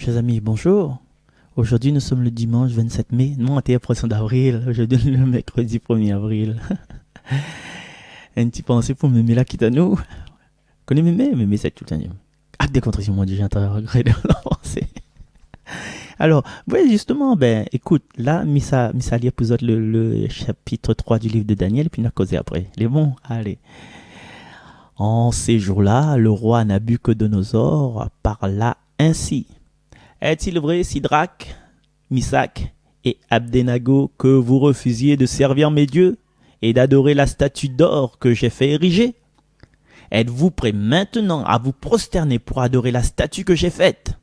Chers amis, bonjour. Aujourd'hui, nous sommes le dimanche 27 mai. Non, t'es le 1er d'avril. Aujourd'hui, le mercredi 1er avril. Un petit pensée pour Mémé là qui est à nous. Connais Mémé? Mémé, c'est tout le temps. Acte de contrition, moi, j'ai un regret de l'avancée. Alors, oui, justement, écoute, là, Missa lit pour le chapitre 3 du livre de Daniel, puis on a causé après. Les bons, allez. En ces jours-là, le roi Nabuchodonosor parla ainsi. Est-il vrai, Sidrac, Misac et Abdenago, que vous refusiez de servir mes dieux et d'adorer la statue d'or que j'ai fait ériger? Êtes-vous prêts maintenant à vous prosterner pour adorer la statue que j'ai faite?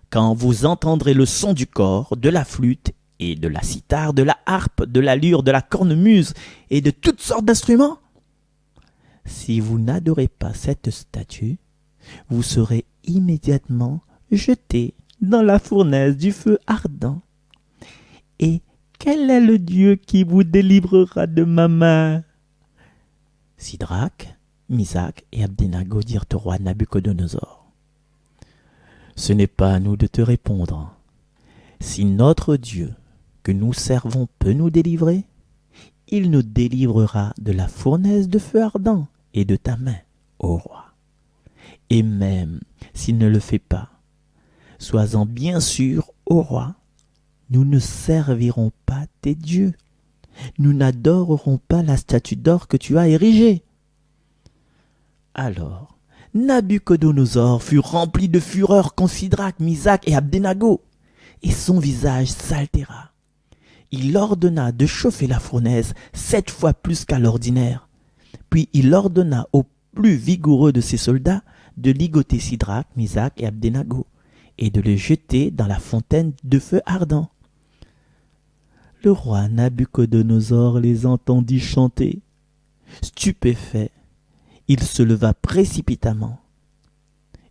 Quand vous entendrez le son du cor, de la flûte et de la cithare, de la harpe, de la lyre, de la cornemuse et de toutes sortes d'instruments, si vous n'adorez pas cette statue, vous serez immédiatement jeté dans la fournaise du feu ardent. Et quel est le Dieu qui vous délivrera de ma main? Sidrac, Misac et Abdenago dirent au roi Nabuchodonosor. Ce n'est pas à nous de te répondre. Si notre Dieu que nous servons peut nous délivrer, il nous délivrera de la fournaise de feu ardent et de ta main, ô roi. Et même s'il ne le fait pas, sois-en bien sûr, ô roi, nous ne servirons pas tes dieux. Nous n'adorerons pas la statue d'or que tu as érigée. Alors, Nabuchodonosor fut rempli de fureur contre Sidrac, Misac et Abdenago, et son visage s'altéra. Il ordonna de chauffer la fournaise 7 fois plus qu'à l'ordinaire. Puis il ordonna aux plus vigoureux de ses soldats de ligoter Sidrac, Misac et Abdenago, et de les jeter dans la fontaine de feu ardent. Le roi Nabuchodonosor les entendit chanter. Stupéfait, il se leva précipitamment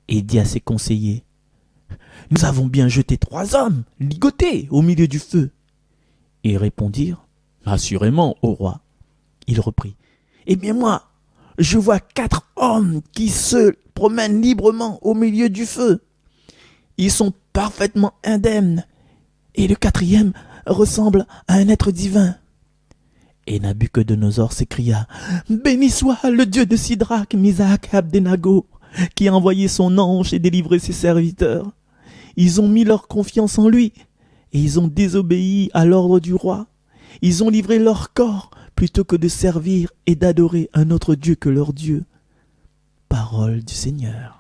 et dit à ses conseillers, « Nous avons bien jeté 3 hommes, ligotés, au milieu du feu. » Ils répondirent, « Assurément, ô roi. » Il reprit, « Eh bien moi, je vois 4 hommes qui se promènent librement au milieu du feu. Ils sont parfaitement indemnes, et le 4e ressemble à un être divin. » Et Nabuchodonosor s'écria, « Béni soit le Dieu de Sidrac, Misac et Abdenago, qui a envoyé son ange et délivré ses serviteurs. Ils ont mis leur confiance en lui, et ils ont désobéi à l'ordre du roi. Ils ont livré leur corps plutôt que de servir et d'adorer un autre Dieu que leur Dieu. » Parole du Seigneur.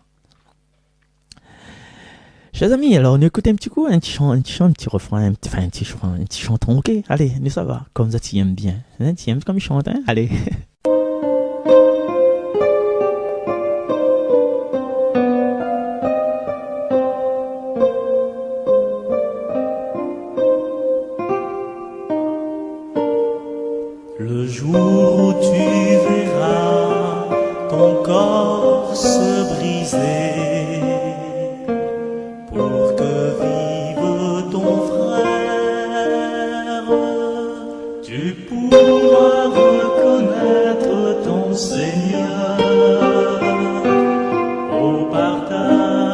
Chers amis, alors on écoute un petit coup, un petit refrain, un petit chant tronqué. Allez, mais ça va, comme ça tu aimes bien. Tu aimes comme il chante, hein? Allez. Le jour où tu verras ton corps se briser, pour que vive ton frère, tu pourras reconnaître ton Seigneur au partage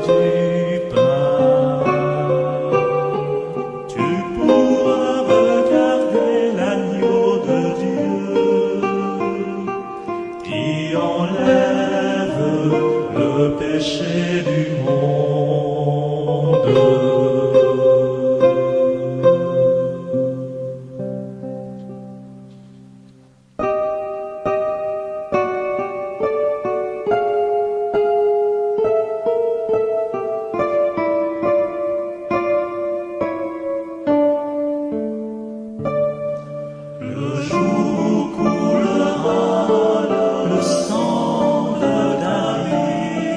du pain. Tu pourras regarder l'agneau de Dieu qui enlève le péché du monde. Le jour où coulera le sang de David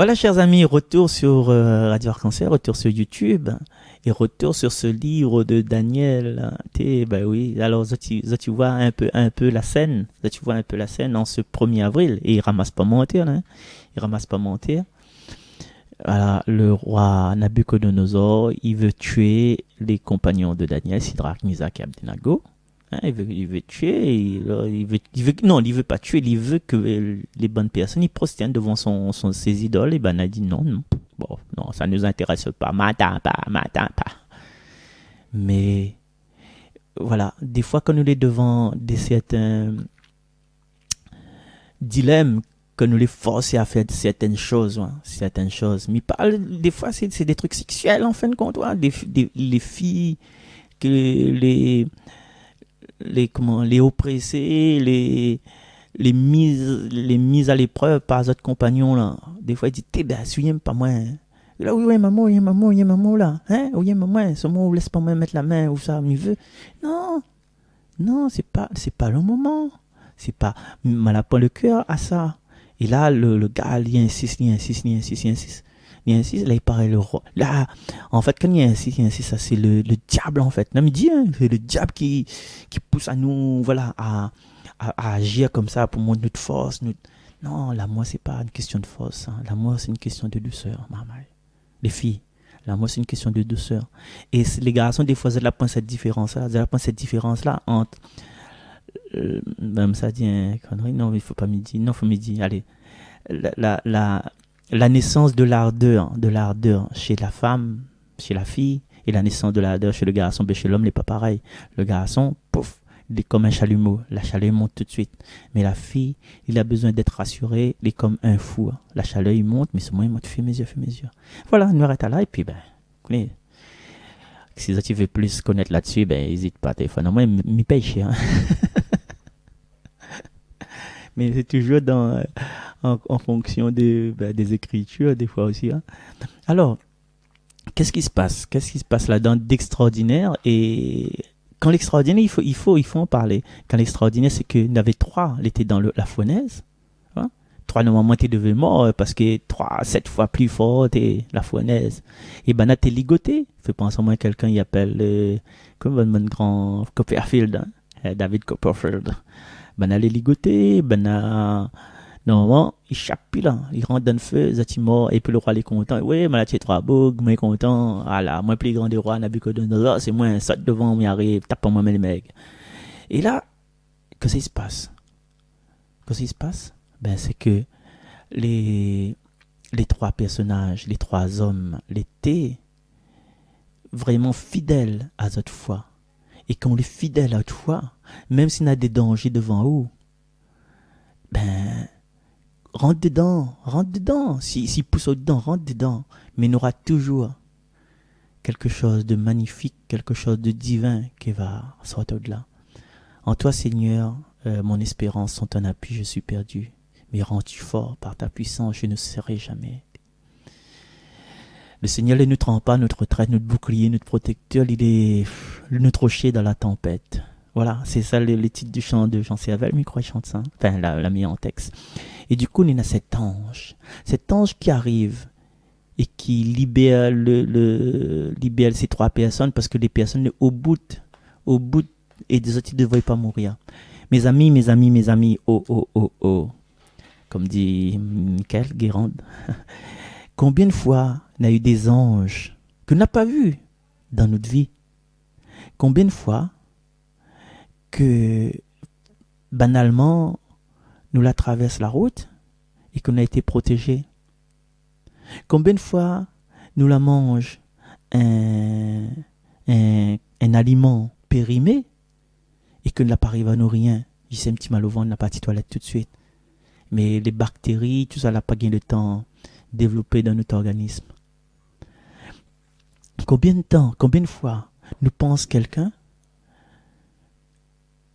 Voilà, chers amis, retour sur Radio Arc-en-Ciel, retour sur YouTube et retour sur ce livre de Daniel. Ben oui, alors ça, tu vois un peu la scène, ça, tu vois un peu la scène en ce 1er avril et il ramasse pas mentir, hein. Il ramasse pas mentir. Voilà, le roi Nabucodonosor, il veut tuer les compagnons de Daniel, Sidrach, Misach et Abdenago. Hein, il veut tuer, il veut pas tuer, il veut que les bonnes personnes ils prosternent devant ses idoles. Et ben, il a dit non, bon, non, ça nous intéresse pas, m'attends pas. Mais voilà, des fois quand nous les devant des certains dilemmes, que nous les forcer à faire certaines choses. Mais des fois, c'est des trucs sexuels, en fin de compte. Les filles, que les oppressés, les mises à l'épreuve par d'autres compagnons, là. Des fois, ils disent, ben, souviens pas moi. Hein. Là, oui, maman, là. Hein? Oui, maman, ce moment où laisse pas moi mettre la main, ou ça, m'y veut. Non, c'est pas le moment. C'est pas, mal pas le cœur à ça. Et là, le gars, il insiste. Là, il paraît le roi. Là, en fait, quand il insiste, ça, c'est le diable, en fait. Non, mais dis, hein, c'est le diable qui pousse à nous, voilà, à agir comme ça pour montrer notre force. Non, l'amour, c'est pas une question de force. Hein. L'amour, c'est une question de douceur, maman. Les filles, l'amour, c'est une question de douceur. Et les garçons, des fois, ils ont cette différence-là entre même ça dit un connerie, non, il faut pas midi, non, faut midi, allez, la naissance de l'ardeur chez la femme, chez la fille, et la naissance de l'ardeur chez le garçon, ben chez l'homme, n'est pas pareil. Le garçon, pouf, il est comme un chalumeau, la chaleur monte tout de suite. Mais la fille, il a besoin d'être rassuré, il est comme un fou. La chaleur, il monte, mais seulement il monte, fais mes yeux. Voilà, nous arrêtons là, et puis, ben, écoutez, si tu veux plus connaître là-dessus, ben, n'hésite pas à téléphoner. Moi, il me paye cher. Mais c'est toujours en fonction des écritures, des fois aussi. Hein. Alors, qu'est-ce qui se passe là-dedans d'extraordinaire? Et quand l'extraordinaire, il faut en parler. Quand l'extraordinaire, c'est qu'il y en avait 3, il était dans la fournaise. Hein? 3, normalement, tu devais mort parce que 3, 7 fois plus fort, t'es la fournaise. Et ben là, t'es ligoté. Fais penser à moi, quelqu'un, il appelle, comme mon grand Copperfield, hein? David Copperfield. Ben elle est ligotée, normalement, il chape là, il rentre dans le feu, Zati mort, et puis le roi est content. Oui, mais là tu es trop beau, moi content, voilà, moi plus grand des rois, Nabucodonosor, c'est moi, saute devant, m'y arrive, tape pas moi les mecs. Et là, qu'est-ce qui se passe? Ben c'est que les 3 personnages, les 3 hommes, l'étaient vraiment fidèles à cette foi. Et quand on est fidèle à toi, même s'il y a des dangers devant eux, ben, rentre dedans. S'il pousse au-dedans, rentre dedans. Mais il y aura toujours quelque chose de magnifique, quelque chose de divin qui va sortir de là. En toi, Seigneur, mon espérance sont ton appui, je suis perdu. Mais rends-tu fort par ta puissance, je ne serai jamais. Le Seigneur est notre rempart, notre retraite, notre bouclier, notre protecteur. Il est notre rocher dans la tempête. Voilà, c'est ça le titre du chant de Jean Servel, mais il chante ça. Enfin, l'a mis en texte. Et du coup, il y a cet ange qui arrive et qui libère libère ces 3 personnes parce que les personnes au bout, et des autres, ils ne devraient pas mourir. Mes amis, oh. Comme dit Michael Guérande. Combien de fois on a eu des anges que l'on n'a pas vus dans notre vie? Combien de fois que banalement nous la traverse la route et qu'on a été protégé? Combien de fois nous la mange un aliment périmé et que ne l'a pas arrivé à nous rien? J'ai un petit mal au ventre, n'a pas de toilette tout de suite. Mais les bactéries, tout ça n'a pas gagné le temps développé dans notre organisme. Combien de fois nous pense quelqu'un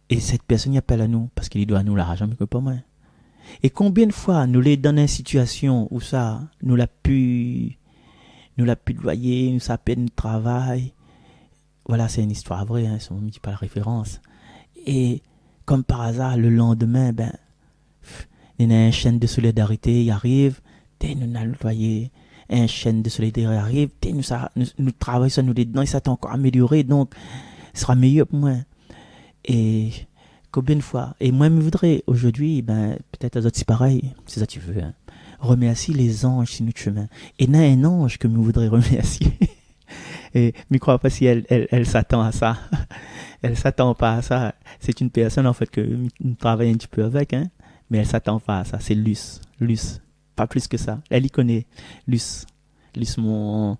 et cette personne y appelle à nous parce qu'il doit nous l'argent, mais que pas moi. Et combien de fois nous les dans une situation où ça nous l'a pu loyer, nous ça peine de travail. Voilà, c'est une histoire vraie, hein, on ne dit pas la référence. Et comme par hasard, le lendemain, il y a une chaîne de solidarité, il arrive, Nous allons voyer un chaîne de solidarité arrive, nous travaillons sur nous dedans et ça t'a encore amélioré, donc ce sera meilleur pour moi. Et combien de fois, et moi je voudrais aujourd'hui, peut-être à d'autres c'est pareil, c'est ça que tu veux, hein, remercier les anges sur notre chemin. Et il y a un ange que je voudrais remercier. Et je ne crois pas si elle s'attend à ça. Elle s'attend pas à ça. C'est une personne en fait que je travaille un petit peu avec, hein, mais elle s'attend pas à ça. C'est Luce. Pas plus que ça. Elle y connaît. Luce, comment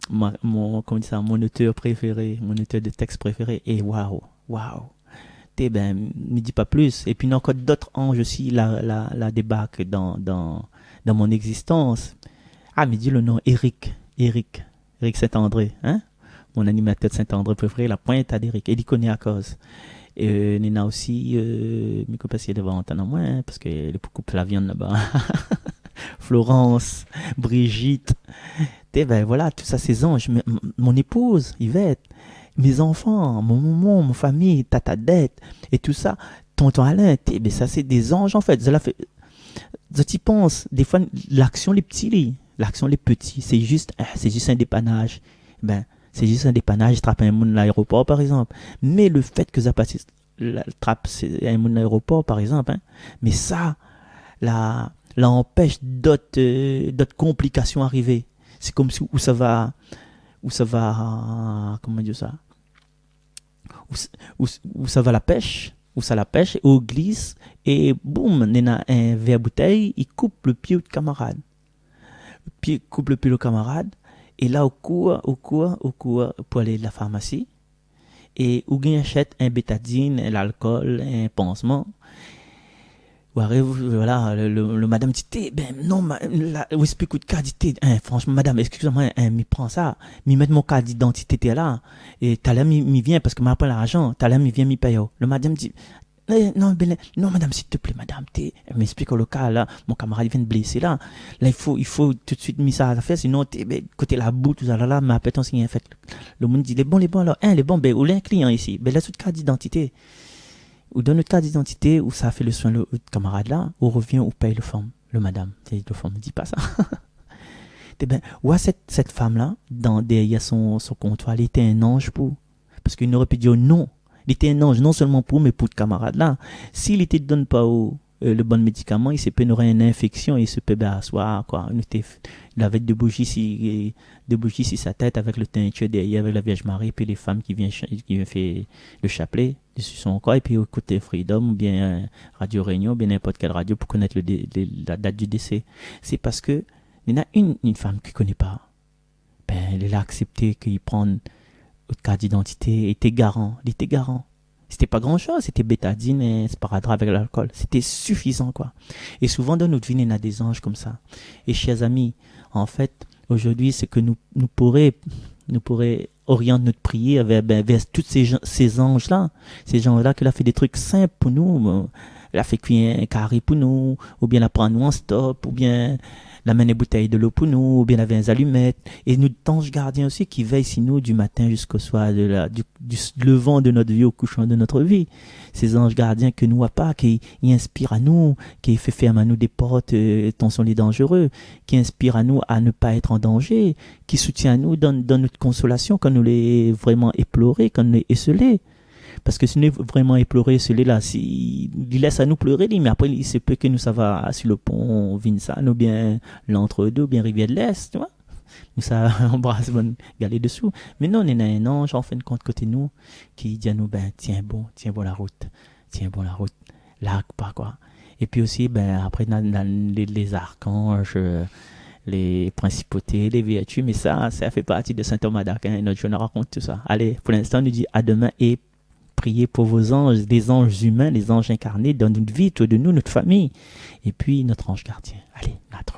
dire ça, mon auteur préféré, mon auteur de texte préféré. Et waouh. Me dis pas plus. Et puis il y a encore d'autres anges aussi, la débarquent dans mon existence. Ah, me dis le nom, Eric Saint-André, hein? Mon animateur de Saint-André préféré, la pointe à d'Eric. Il y connaît à cause. Et Nina aussi, je ne sais pas si elle devant entendre moins, hein, parce qu'elle est beaucoup la viande là-bas. Florence, Brigitte, voilà, tout ça, ces anges. Mon épouse, Yvette, mes enfants, mon maman, ma famille, tata dette, et tout ça, tonton Alain, ça c'est des anges en fait. Tu penses, des fois, l'action les petits, c'est juste un dépannage. C'est juste un dépannage, je trappe un monde à l'aéroport par exemple. Mais le fait que ça passe, trappe un monde à l'aéroport par exemple, hein, mais ça, là empêche d'autres complications arriver. C'est comme si où ça va, comment dire ça, où ça va la pêche, où glisse, et boum, il y a un verre bouteille, il coupe le pied du camarade. Et là, au cours, pour aller à la pharmacie, et où il achète un bétadine, l'alcool, un pansement. Voilà, le madame dit, non, où explique de carte d'identité, franchement, madame, excusez-moi, m'y prend ça, m'y met mon carte d'identité là, et t'as là, m'y vient, parce que m'a pas l'argent, t'as là, m'y vient, m'y paye. Le madame dit, non, madame, s'il te plaît, madame, elle m'explique le cas, là, mon camarade vient de blesser, là, il faut tout de suite mis ça à la faire, sinon, côté la boue, tout ça, là, ma appelle ton signe, en fait. Le monde dit, les bons, alors, les bons, où l'un client ici, là, toute carte d'identité. Ou dans notre carte d'identité, où ça fait le soin le camarade là, où revient, où paye le femme, le madame. Le femme ne dit pas ça. Cette femme-là, derrière son comptoir, elle était un ange pour. Parce qu'il n'aurait pu dire non. Il était un ange non seulement pour, mais pour le camarade là. S'il ne donne pas le bon médicament, il se peut aurait une infection et il se peut asseoir, quoi. Il avait deux bougies sur sa tête avec le teinture derrière, avec la Vierge Marie, puis les femmes qui viennent faire le chapelet dessus son corps, et puis écouter Freedom, ou bien Radio Réunion, ou bien n'importe quelle radio pour connaître la date du décès. C'est parce que il y en a une femme qui ne connaît pas. Elle a accepté qu'il prenne votre carte d'identité, il était garant. C'était pas grand chose, c'était bétadine et sparadrap avec l'alcool. C'était suffisant, quoi. Et souvent dans notre vie, il y a des anges comme ça. Et chers amis, en fait, aujourd'hui, c'est que nous pourrions orienter notre prière vers tous ces anges-là. Ces gens-là qui ont fait des trucs simples pour nous. Elle a fait cuire un carré pour nous, ou bien la prendre nous en stop, ou bien la mener une bouteille de l'eau pour nous, ou bien la des allumettes. Et nous, anges gardiens aussi, qui veillent sur nous du matin jusqu'au soir, du levant de notre vie au couchant de notre vie. Ces anges gardiens que nous voyons pas, qui inspirent à nous, qui fait fermer à nous des portes, tant sont les dangereux, qui inspirent à nous à ne pas être en danger, qui soutient à nous dans notre consolation quand nous les vraiment éplorés, quand nous les esselés. Parce que si nous vraiment éploré celui-là, il laisse à nous pleurer, mais après il se peut que nous ça va sur le pont Vincennes ou bien l'entre-deux ou bien Rivière de l'Est, tu vois. Nous ça embrasse bonne galère dessous. Mais non, on est un ange en fin de compte côté nous qui dit à nous tiens bon la route, là pas quoi. Et puis aussi après dans les archanges, les principautés, les vertus, mais ça fait partie de Saint Thomas d'Aquin. Notre journal raconte tout ça. Allez, pour l'instant, on nous dit à demain et priez pour vos anges, des anges humains, les anges incarnés dans notre vie, autour de nous, notre famille, et puis notre ange gardien. Allez, notre